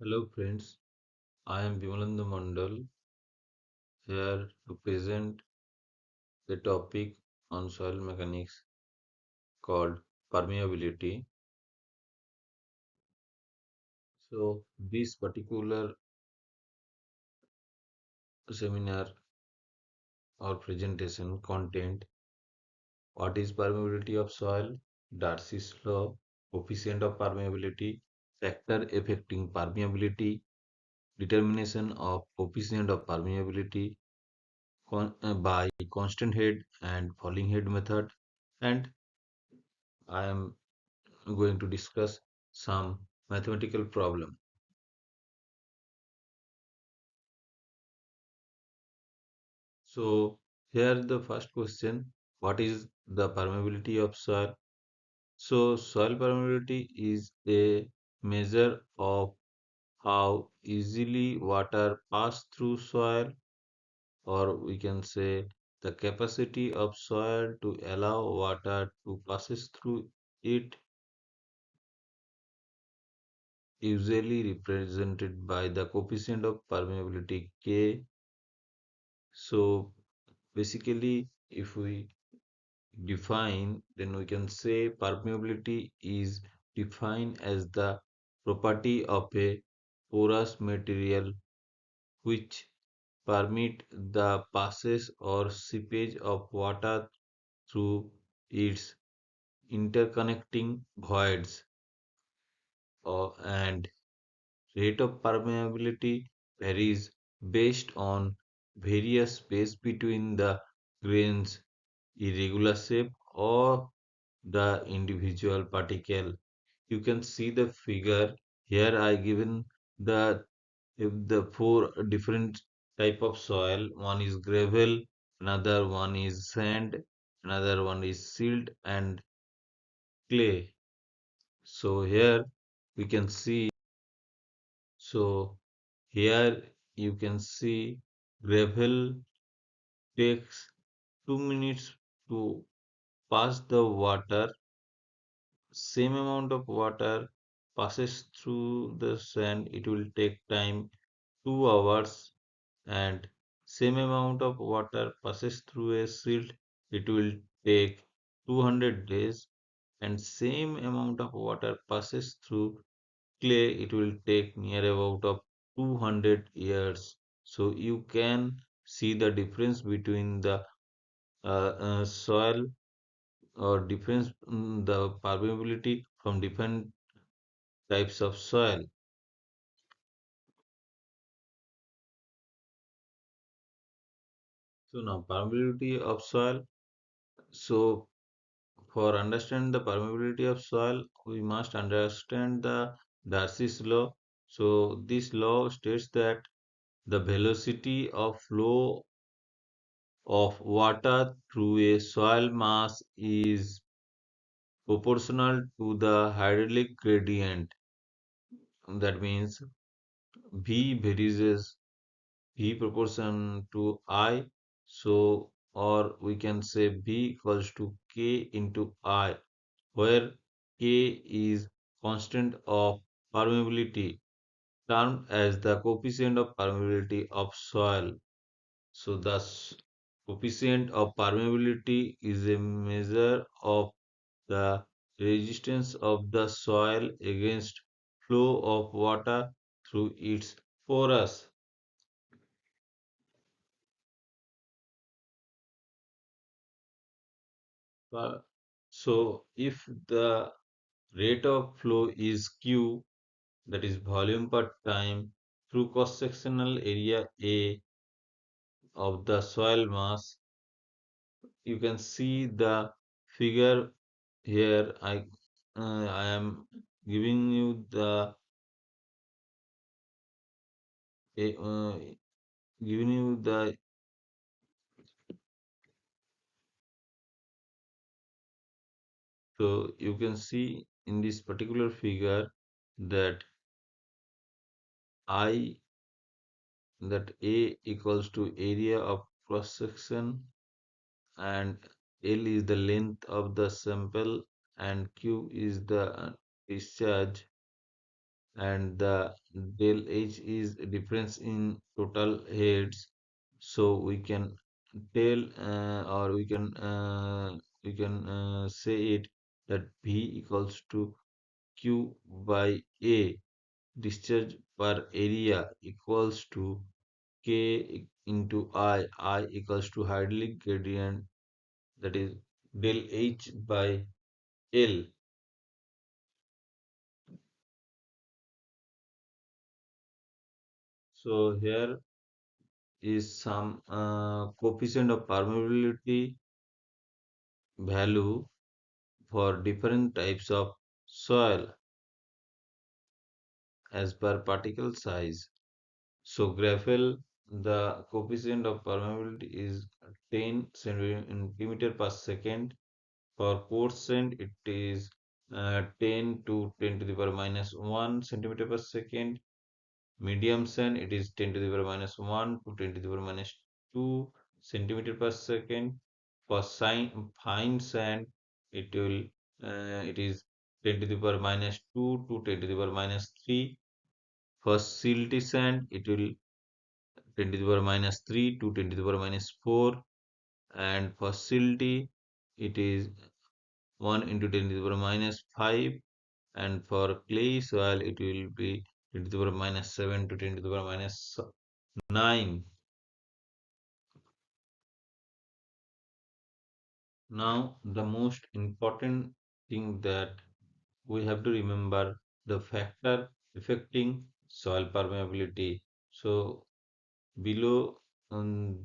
Hello friends, I am Bimalendu Mandal here to present the topic on soil mechanics called permeability. So this particular seminar or presentation content what is permeability of soil, Darcy's law, coefficient of permeability, factor affecting permeability, determination of coefficient of permeability by constant head and falling head method, and I am going to discuss some mathematical problem. So here the first question, what is the permeability of soil? So soil permeability is a measure of how easily water pass through soil, or we can say the capacity of soil to allow water to passes through it, usually represented by the coefficient of permeability K. So basically, if we define, then we can say permeability is defined as the property of a porous material which permit the passage or seepage of water through its interconnecting voids, and rate of permeability varies based on various space between the grains, irregular shape, or the individual particle. You can see the figure here. I given the the four different type of soil. One is gravel, another one is sand, another one is silt and clay. So here we can see. So here you can see gravel takes 2 minutes to pass the water. Same amount of water passes through the sand, it will take time 2 hours, and same amount of water passes through a silt, it will take 200 days, and same amount of water passes through clay, it will take near about of 200 years. So you can see the difference between the soil, or difference the permeability from different types of soil. So now permeability of soil. So for understand the permeability of soil, we must understand the Darcy's law. So this law states that the velocity of flow of water through a soil mass is proportional to the hydraulic gradient. That means V varies V proportion to I. So, or we can say V equals to K into I, where K is constant of permeability, termed as the coefficient of permeability of soil. So, thus coefficient of permeability is a measure of the resistance of the soil against flow of water through its porous. Uh, So if the rate of flow is Q, that is volume per time through cross-sectional area A of the soil mass, you can see the figure here. I am giving you the a- uh, giving you the so you can see in this particular figure that I that A equals to area of cross section, and L is the length of the sample, and Q is the discharge. and the del H is difference in total heads. So we can tell or we can say it that V equals to Q by A, discharge per area equals to K into I equals to hydraulic gradient, that is del H by L. So here is some coefficient of permeability value for different types of soil as per particle size. So gravel, the coefficient of permeability is 10 centimeter per second. For coarse sand, it is 10 to 10 to the power minus 1 centimeter per second. Medium sand, it is 10 to the power minus 1 to 10 to the power minus 2 centimeter per second. For fine sand, it is 10 to the power minus 2 to 10 to the power minus 3. For silty sand, it will 10 to the power minus 3 to 10 to the power minus 4. And for silty, it is 1 into 10 to the power minus 5. And for clay soil, it will be 10 to the power minus 7 to 10 to the power minus 9. Now, the most important thing that we have to remember, the factor affecting soil permeability. So, below,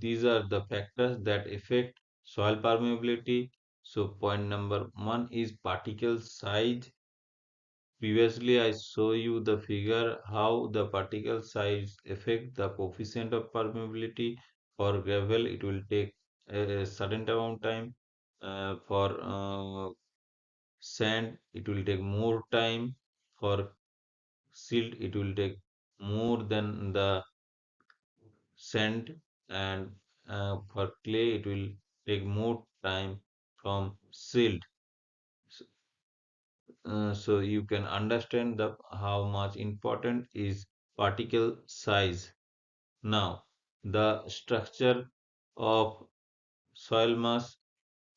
these are the factors that affect soil permeability. So, point number one is particle size. Previously, I show you the figure how the particle size affect the coefficient of permeability. For gravel, it will take a certain amount of time. For sand, it will take more time. For silt, it will take more than the sand, and for clay, it will take more time from silt. S- so you can understand the how much important is particle size. Now, the structure of soil mass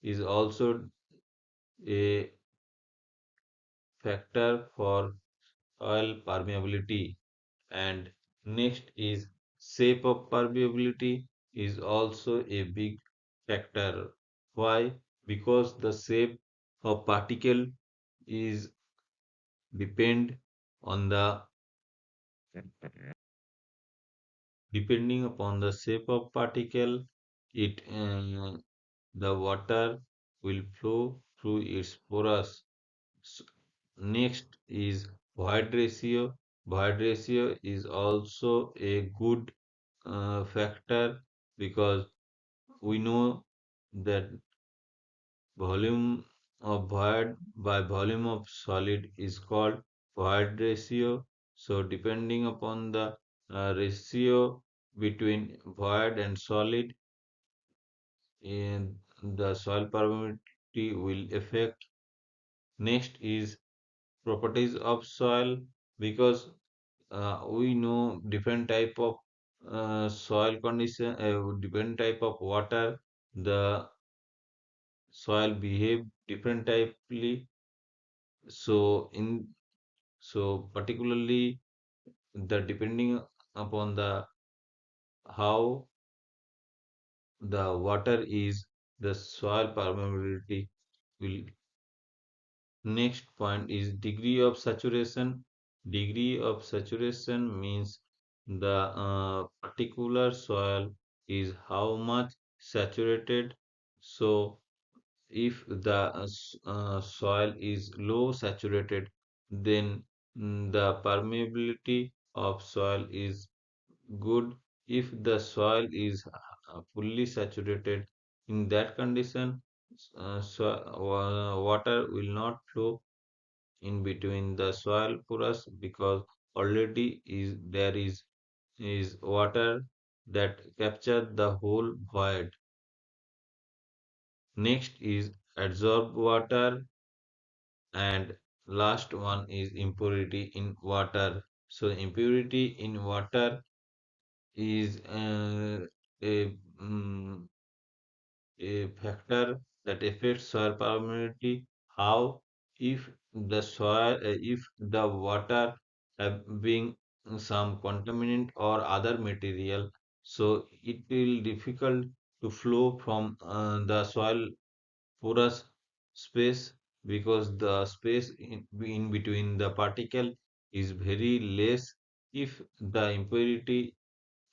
is also a factor for soil permeability. And next is shape of permeability is also a big factor. Why? Because the shape of particle is depend on the depending upon the shape of particle, it the water will flow through its porous. S- Next is void ratio. Void ratio is also a good factor, because we know that volume of void by volume of solid is called void ratio. So depending upon the ratio between void and solid, in the soil permeability will affect. Next is properties of soil, because we know different type of soil condition, different type of water, the soil behave different typely. So in so particularly the depending upon the how the water is, the soil permeability will. Next point is degree of saturation. Degree of saturation means the particular soil is how much saturated. So if the soil is low saturated, then the permeability of soil is good. If the soil is fully saturated, in that condition, water will not flow in between the soil porous, because already is water that capture the whole void. Next is absorb water and last one is impurity in water. So impurity in water is a, mm, a factor that affects soil permeability. How? If the soil, if the water having some contaminant or other material, so it will difficult to flow from the soil porous space, because the space in between the particle is very less. If the impurity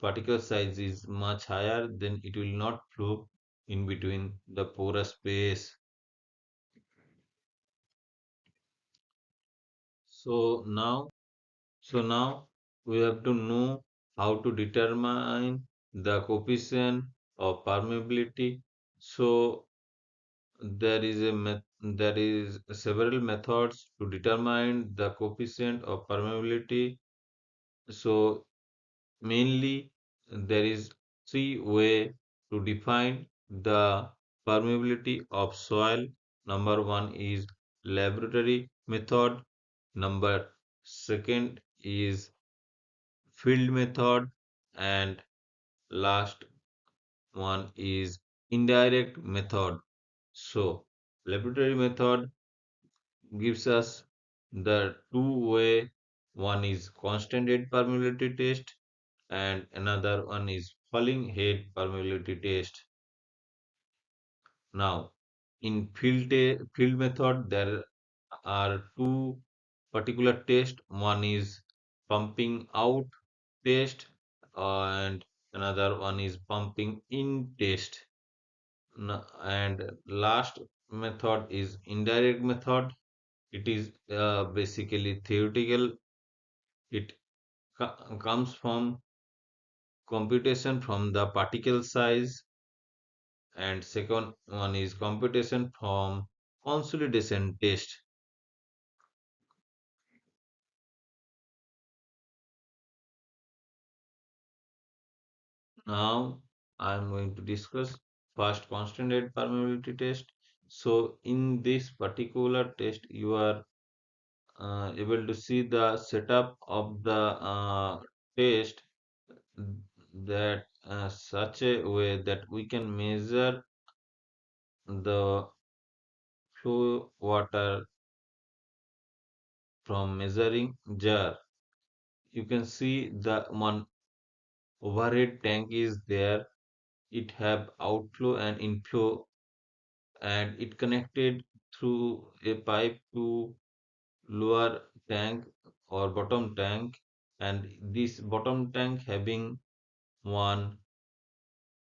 particle size is much higher, then it will not flow in between the porous space. So now, so now we have to know how to determine the coefficient of permeability. So there is several methods to determine the coefficient of permeability. So mainly there is three way to define the permeability of soil. Number one is laboratory method. Number second is field method, and last one is indirect method. So laboratory method gives us the two-way. One is constant head permeability test and another one is falling head permeability test. Now, in field method, there are two particular tests. One is pumping out test and another one is pumping in test. And last method is indirect method. It is basically theoretical. It comes from computation from the particle size, and second one is computation from consolidation test. Now I am going to discuss first constant head permeability test. So in this particular test, you are able to see the setup of the test, that such a way that we can measure the flow water from measuring jar. You can see the one overhead tank is there. It have outflow and inflow, and it connected through a pipe to lower tank or bottom tank, and this bottom tank having one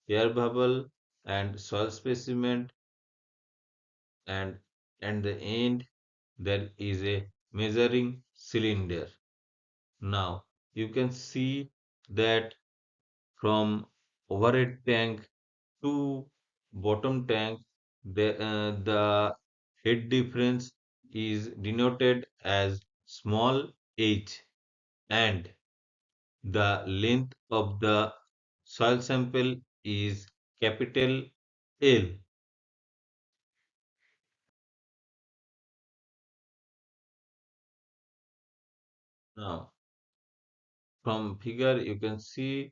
air bubble and soil specimen, and at the end there is a measuring cylinder. Now you can see that from overhead tank to bottom tank, the head difference is denoted as small h, and the length of the soil sample is capital L. Now, from figure you can see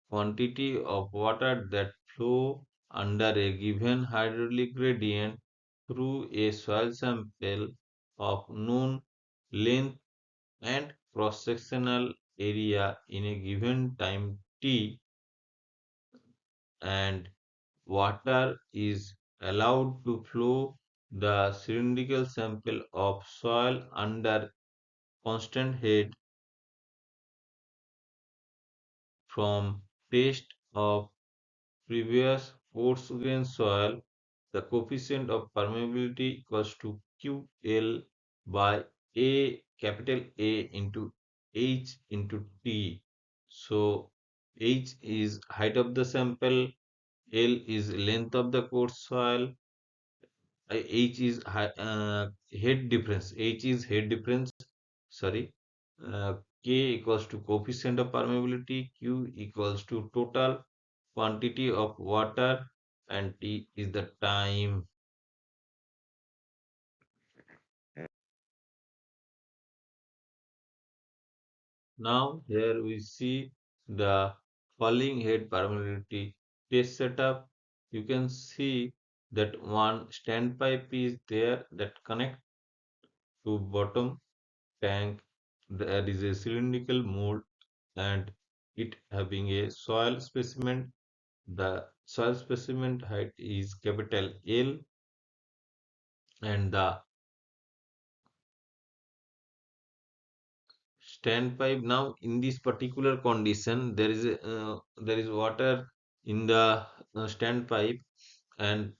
quantity of water that flow under a given hydraulic gradient through a soil sample of known length and cross-sectional area in a given time t, and water is allowed to flow the cylindrical sample of soil under constant head. From test of previous coarse grain soil, the coefficient of permeability equals to QL by A, capital A into H into T. So H is height of the sample, L is length of the coarse soil, H is head difference. H is head difference. Sorry. Uh, K equals to coefficient of permeability. Q equals to total quantity of water, and T is the time. Now here we see the falling head permeability test setup. You can see that one standpipe is there that connect to bottom tank. There is a cylindrical mold and it having a soil specimen. The soil specimen height is capital L and the standpipe. Now in this particular condition there is water in the standpipe, and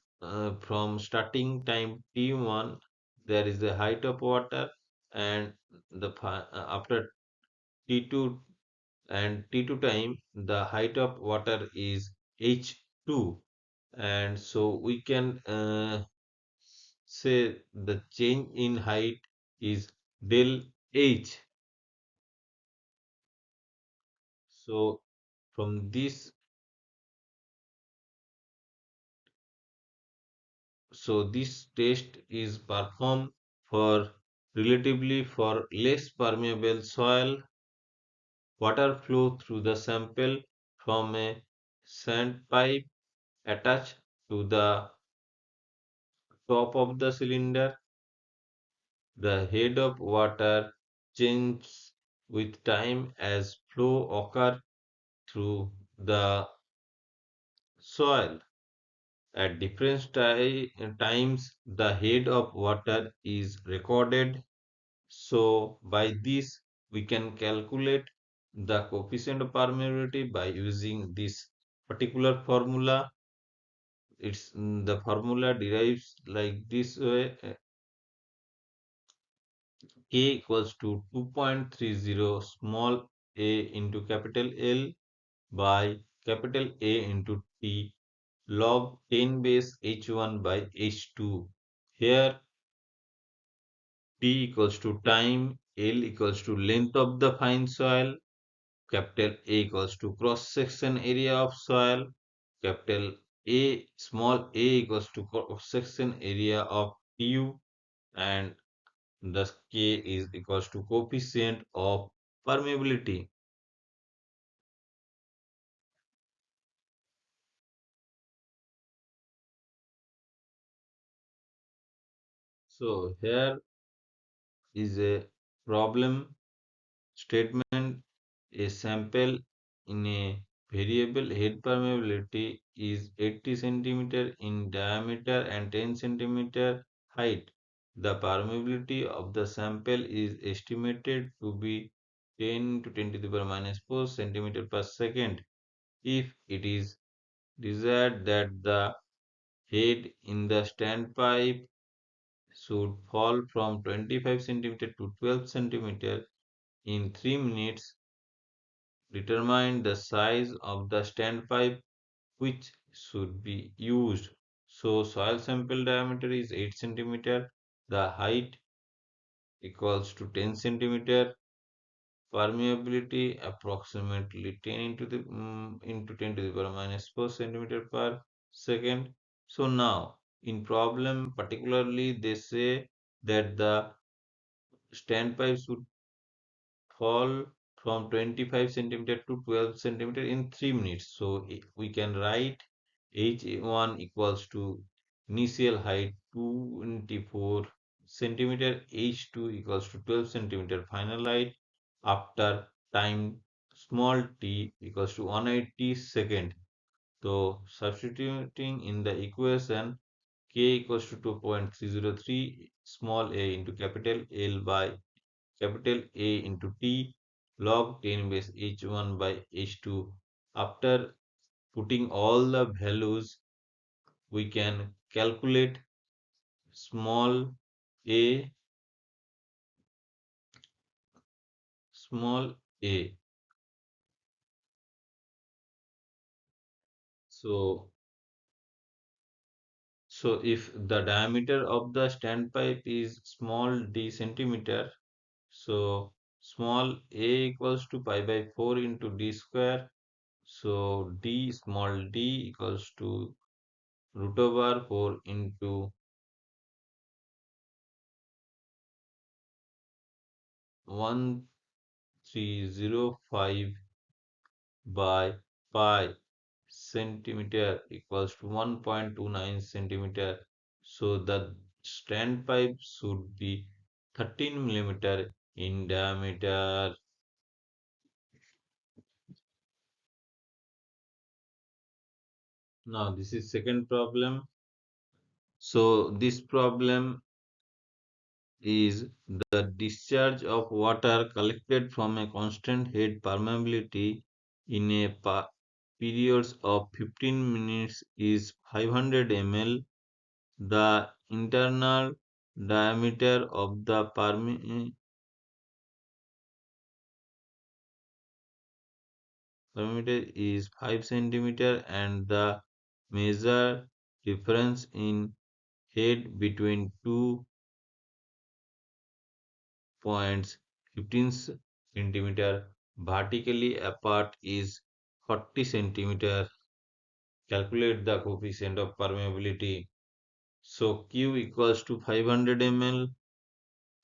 from starting time T1 there is a height of water, and after T2 and T2 time the height of water is H2, and so we can say the change in height is del H. So from this, so this test is performed for relatively for less permeable soil. Water flow through the sample from a sand pipe attached to the top of the cylinder. The head of water changes with time as flow occur through the soil. At different times, the head of water is recorded. So, by this, we can calculate the coefficient of permeability by using this particular formula. The formula derives like this way: K equals to 2.30 small a into capital L by capital A into T log 10 base H1 by H2. Here T equals to time, L equals to length of the fine soil, capital A equals to cross section area of soil, capital A small a equals to cross section area of TU, and thus K is equals to coefficient of permeability. So here is a problem statement. A sample in a variable head permeability is 80 centimeter in diameter and 10 centimeter height. The permeability of the sample is estimated to be 10 to 10 to the power minus 4 centimeter per second. If it is desired that the head in the standpipe should fall from 25 centimeter to 12 centimeter in 3 minutes, determine the size of the standpipe which should be used. So soil sample diameter is 8 centimeter, the height equals to 10 centimeter, permeability approximately 10 into 10 to the power minus 4 centimeter per second. So now in problem particularly they say that the standpipe should fall from 25 centimeter to 12 centimeter in 3 minutes. So we can write H1 equals to initial height 24 centimeter, H2 equals to 12 centimeter final height after time small t equals to 180 second. So substituting in the equation k equals to 2.303 small a into capital L by capital A into T log 10 base H1 by H2. After putting all the values, we can calculate small a, small a. So, so if the diameter of the standpipe is small d centimeter, so small a equals to pi by 4 into d square. So d small d equals to root over 4 into 1 0.305 by pi centimeter equals to 1.29 centimeter. So the standpipe should be 13 millimeter in diameter. Now this is second problem. So this problem is the discharge of water collected from a constant head permeability in a periods of 15 minutes is 500 ml. The internal diameter of the perimeter is 5 centimeter and the measure difference in head between 2 points 15 centimeter vertically apart is 40 centimeter. Calculate the coefficient of permeability. So Q equals to 500 ml,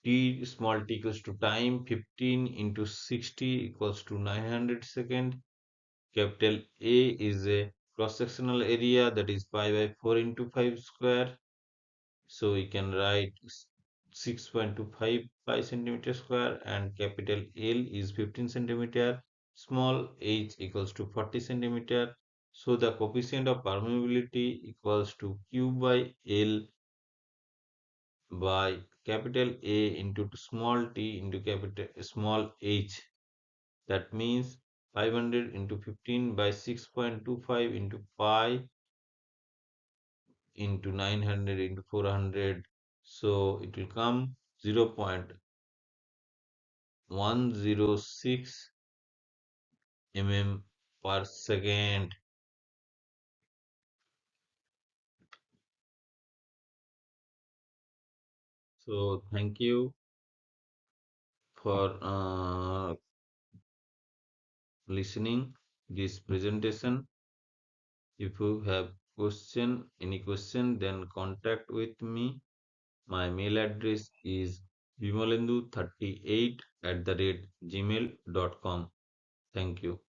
T small t equals to time, 15 into 60 equals to 900 second. Capital A is a cross-sectional area, that is pi by 4 into 5 square. So we can write 6.25 pi centimeter square, and capital L is 15 centimeter. Small h equals to 40 centimeter. So the coefficient of permeability equals to Q by L by capital A into small t into capital small h. That means 500 into 15 by 6.25 into pi into 900 into 400. So it will come 0.106 mm per second. So thank you for listening this presentation. If you have any question, then contact with me. My mail address is bimalendu38 at the rate gmail.com. Thank you.